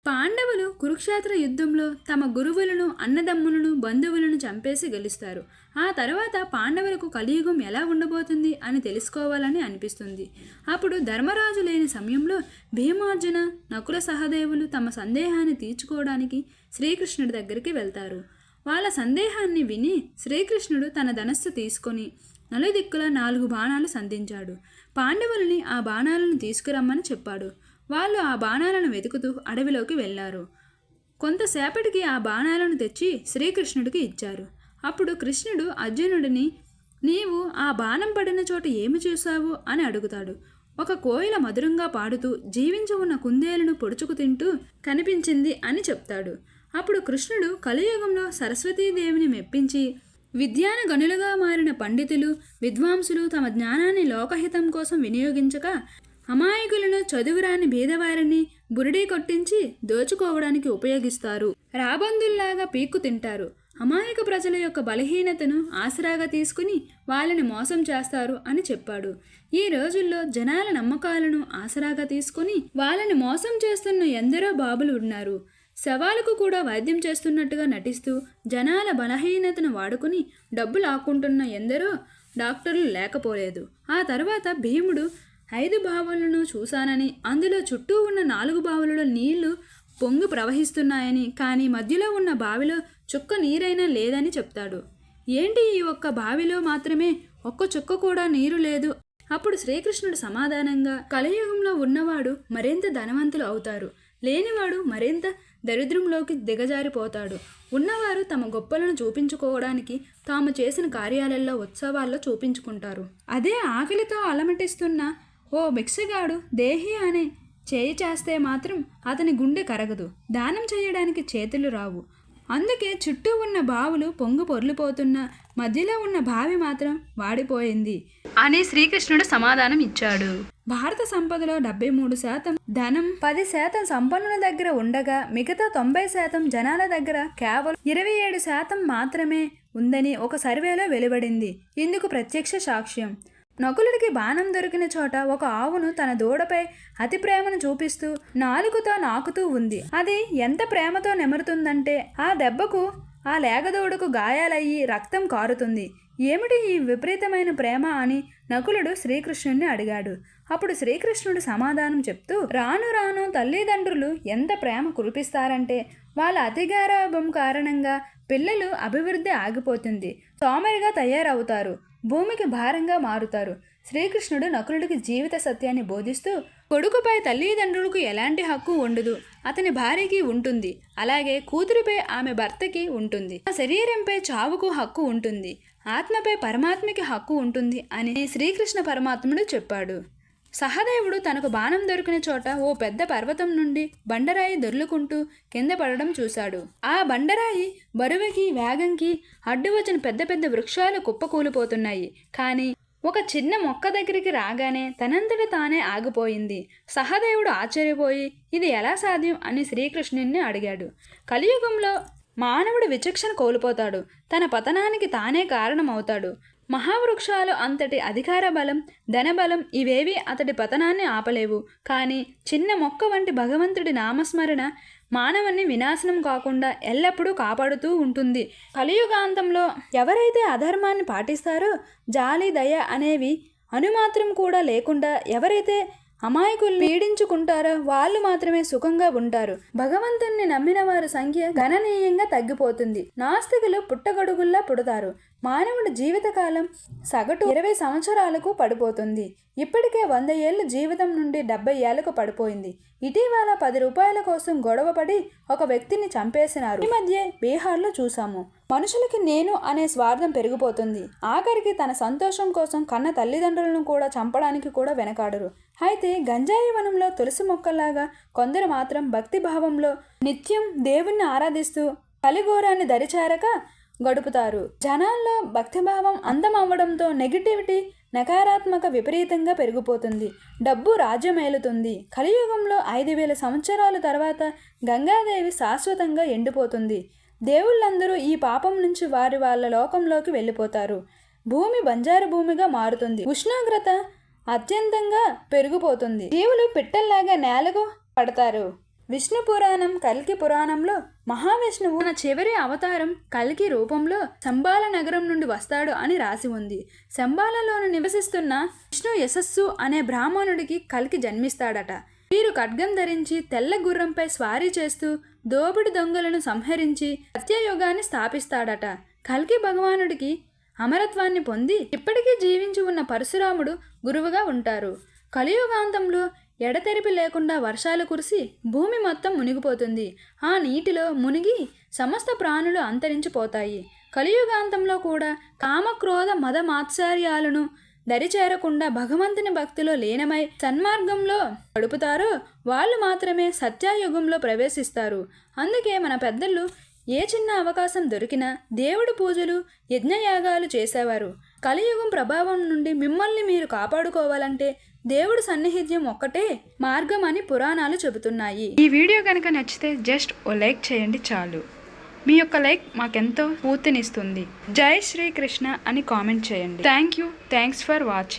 పాండవులు కురుక్షేత్ర యుద్ధంలో తమ గురువులను, అన్నదమ్ములను, బంధువులను చంపేసి గెలుస్తారు. ఆ తర్వాత పాండవులకు కలియుగం ఎలా ఉండబోతుంది అని తెలుసుకోవాలని అనిపిస్తుంది. అప్పుడు ధర్మరాజు లేని సమయంలో భీమార్జున, నకుల సహదేవులు తమ సందేహాన్ని తీర్చుకోవడానికి శ్రీకృష్ణుడి దగ్గరికి వెళ్తారు. వాళ్ళ సందేహాన్ని విని శ్రీకృష్ణుడు తన ధనస్సు తీసుకొని నలుదిక్కుల 4 బాణాలు సంధించాడు. పాండవులని ఆ బాణాలను తీసుకురమ్మని చెప్పాడు. వాళ్ళు ఆ బాణాలను వెతుకుతూ అడవిలోకి వెళ్ళారు. కొంతసేపటికి ఆ బాణాలను తెచ్చి శ్రీకృష్ణుడికి ఇచ్చారు. అప్పుడు కృష్ణుడు అర్జునుడిని, నీవు ఆ బాణం పడిన చోట ఏమి చూశావు అని అడుగుతాడు. ఒక కోయిల మధురంగా పాడుతూ జీవించి ఉన్న కుందేలును పొడుచుకు తింటూ కనిపించింది అని చెప్తాడు. అప్పుడు కృష్ణుడు కలియుగంలో సరస్వతీదేవిని మెప్పించి విద్యాన గనులుగా మారిన పండితులు, విద్వాంసులు తమ జ్ఞానాన్ని లోకహితం కోసం వినియోగించక అమాయకులను, చదువురాని బీదవారిని బురిడీ కొట్టించి దోచుకోవడానికి ఉపయోగిస్తారు. రాబందుల్లాగా పీక్కు తింటారు. అమాయక ప్రజల యొక్క బలహీనతను ఆసరాగా తీసుకుని వాళ్ళని మోసం చేస్తారు అని చెప్పాడు. ఈ రోజుల్లో జనాల నమ్మకాలను ఆసరాగా తీసుకుని వాళ్ళని మోసం చేస్తున్న ఎందరో బాబులు ఉన్నారు. శవాలకు కూడా వైద్యం చేస్తున్నట్టుగా నటిస్తూ జనాల బలహీనతను వాడుకుని డబ్బు లాక్కుంటున్న ఎందరో డాక్టర్లు లేకపోలేదు. ఆ తర్వాత భీముడు 5 బావులను చూశానని, అందులో చుట్టూ ఉన్న 4 బావులలో నీళ్లు పొంగి ప్రవహిస్తున్నాయని, కానీ మధ్యలో ఉన్న బావిలో చుక్క నీరైనా లేదని చెప్తాడు. ఏంటి ఈ ఒక్క బావిలో మాత్రమే ఒక్క చుక్క కూడా నీరు లేదు? అప్పుడు శ్రీకృష్ణుడు సమాధానంగా, కలియుగంలో ఉన్నవాడు మరింత ధనవంతులు అవుతారు, లేనివాడు మరింత దరిద్రంలోకి దిగజారిపోతాడు. ఉన్నవారు తమ గొప్పలను చూపించుకోవడానికి తాము చేసిన కార్యాలలో, ఉత్సవాల్లో చూపించుకుంటారు. అదే ఆకలితో అలమటిస్తున్న ఓ భిక్షగాడు దేహి అనే చేయి చేస్తే మాత్రం అతని గుండె కరగదు, దానం చేయడానికి చేతులు రావు. అందుకే చుట్టూ ఉన్న బావులు పొంగు పొర్లిపోతున్న, మధ్యలో ఉన్న బావి మాత్రం వాడిపోయింది అని శ్రీకృష్ణుడు సమాధానం ఇచ్చాడు. భారత సంపదలో 73% ధనం, 10% సంపన్నుల దగ్గర ఉండగా మిగతా 90% జనాల దగ్గర కేవలం 27% మాత్రమే ఉందని ఒక సర్వేలో వెలువడింది. ఇందుకు ప్రత్యక్ష సాక్ష్యం నకులుడికి బాణం దొరికిన చోట ఒక ఆవును తన దూడపై అతి ప్రేమను చూపిస్తూ నాలుగుతో నాకుతూ ఉంది. అది ఎంత ప్రేమతో నెమరుతుందంటే ఆ దెబ్బకు ఆ లేగదూడకు గాయాలయ్యి రక్తం కారుతుంది. ఏమిటి ఈ విపరీతమైన ప్రేమ అని నకులుడు శ్రీకృష్ణుడిని అడిగాడు. అప్పుడు శ్రీకృష్ణుడు సమాధానం చెప్తూ, రాను రాను తల్లిదండ్రులు ఎంత ప్రేమ కురిపిస్తారంటే వాళ్ళ అతిగారాభం కారణంగా పిల్లలు అభివృద్ధి ఆగిపోతుంది, సోమరిగా తయారవుతారు, భూమికి భారంగా మారుతారు. శ్రీకృష్ణుడు నకులుడికి జీవిత సత్యాన్ని బోధిస్తూ, కొడుకుపై తల్లిదండ్రులకు ఎలాంటి హక్కు ఉండదు, అతని భార్యకి ఉంటుంది, అలాగే కూతురిపై ఆమె భర్తకి ఉంటుంది, ఆ శరీరంపై చావుకు హక్కు ఉంటుంది, ఆత్మపై పరమాత్మకి హక్కు ఉంటుంది అని శ్రీకృష్ణ పరమాత్ముడు చెప్పాడు. సహదేవుడు తనకు బాణం దొరికిన చోట ఓ పెద్ద పర్వతం నుండి బండరాయి దొర్లుకుంటూ కింద పడడం చూశాడు. ఆ బండరాయి బరువుకి, వేగంకి అడ్డు వచ్చిన పెద్ద పెద్ద వృక్షాలు కుప్పకూలిపోతున్నాయి. కానీ ఒక చిన్న మొక్క దగ్గరికి రాగానే తనంతట తానే ఆగిపోయింది. సహదేవుడు ఆశ్చర్యపోయి ఇది ఎలా సాధ్యం అని శ్రీకృష్ణుడిని అడిగాడు. కలియుగంలో మానవుడు విచక్షణ కోల్పోతాడు, తన పతనానికి తానే కారణమవుతాడు. మహావృక్షాలు అంతటి అధికార బలం, ధనబలం ఇవేవి అతడి పతనాన్ని ఆపలేవు. కానీ చిన్న మొక్క వంటి భగవంతుడి నామస్మరణ మానవుని వినాశనం కాకుండా ఎల్లప్పుడూ కాపాడుతూ ఉంటుంది. కలియుగాంతంలో ఎవరైతే అధర్మాన్ని పాటిస్తారో, జాలి, దయ అనేవి అనుమాత్రం కూడా లేకుండా ఎవరైతే అమాయకుల్ని పీడించుకుంటారో వాళ్ళు మాత్రమే సుఖంగా ఉంటారు. భగవంతుణ్ణి నమ్మిన వారి సంఖ్య గణనీయంగా తగ్గిపోతుంది. నాస్తికులు పుట్టగొడుగుల్లా పుడతారు. మానవుడి జీవితకాలం సగటు 20 సంవత్సరాలకు పడిపోతుంది. ఇప్పటికే 100 ఏళ్ళ జీవితం నుండి 70 ఏళ్లకు పడిపోయింది. ఇటీవల 10 రూపాయల కోసం గొడవపడి ఒక వ్యక్తిని చంపేసినారు. ఈ మధ్య బీహార్లో చూసాము. మనుషులకి నేను అనే స్వార్థం పెరిగిపోతుంది. ఆఖరికి తన సంతోషం కోసం కన్న తల్లిదండ్రులను కూడా చంపడానికి కూడా వెనకాడరు. అయితే గంజాయి వనంలో తులసి మొక్కలాగా కొందరు మాత్రం భక్తి భావంలో నిత్యం దేవుణ్ణి ఆరాధిస్తూ కలిఘోరాన్ని దరిచారక గడుపుతారు. జనాల్లో భక్తిభావం అందమవ్వడంతో నెగిటివిటీ, నకారాత్మక విపరీతంగా పెరిగిపోతుంది. డబ్బు రాజ్యమేలుతుంది. కలియుగంలో 5000 సంవత్సరాల తర్వాత గంగాదేవి శాశ్వతంగా ఎండిపోతుంది. దేవుళ్ళందరూ ఈ పాపం నుంచి వాళ్ళ లోకంలోకి వెళ్ళిపోతారు. భూమి బంజారు భూమిగా మారుతుంది. ఉష్ణోగ్రత అత్యంతంగా పెరిగిపోతుంది. జీవులు పిట్టల్లాగా నేలకు పడతారు. విష్ణు పురాణం కల్కి పురాణంలో మహావిష్ణువు తన చివరి అవతారం కల్కి రూపంలో శంబాల నగరం నుండి వస్తాడు అని రాసి ఉంది. శంబాలలోను నివసిస్తున్న విష్ణు యశస్సు అనే బ్రాహ్మణుడికి కల్కి జన్మిస్తాడట. వీరు ఖడ్గం ధరించి తెల్ల గుర్రంపై స్వారీ చేస్తూ దోపిడి దొంగలను సంహరించి సత్యయుగాన్ని స్థాపిస్తాడట. కల్కి భగవానుడికి అమరత్వాన్ని పొంది ఇప్పటికీ జీవించి ఉన్న పరశురాముడు గురువుగా ఉంటారు. కలియుగాంతంలో ఎడతెరిపి లేకుండా వర్షాలు కురిసి భూమి మొత్తం మునిగిపోతుంది. ఆ నీటిలో మునిగి సమస్త ప్రాణులు అంతరించిపోతాయి. కలియుగాంతంలో కూడా కామక్రోధ మద మాత్సర్యాలను దరిచేరకుండా భగవంతుని భక్తిలో లీనమై సన్మార్గంలో గడుపుతారో వాళ్ళు మాత్రమే సత్యయుగంలో ప్రవేశిస్తారు. అందుకే మన పెద్దలు ఏ చిన్న అవకాశం దొరికినా దేవుడి పూజలు యజ్ఞయాగాలు చేసేవారు. కలియుగం ప్రభావం నుండి మిమ్మల్ని మీరు కాపాడుకోవాలంటే దేవుడి సన్నిహిత్యం ఒక్కటే మార్గం అని పురాణాలు చెబుతున్నాయి. ఈ వీడియో కనుక నచ్చితే జస్ట్ ఓ లైక్ చేయండి చాలు. మీ యొక్క లైక్ మాకెంతో స్ఫూర్తినిస్తుంది. జై శ్రీకృష్ణ అని కామెంట్ చేయండి. Thanks for watching.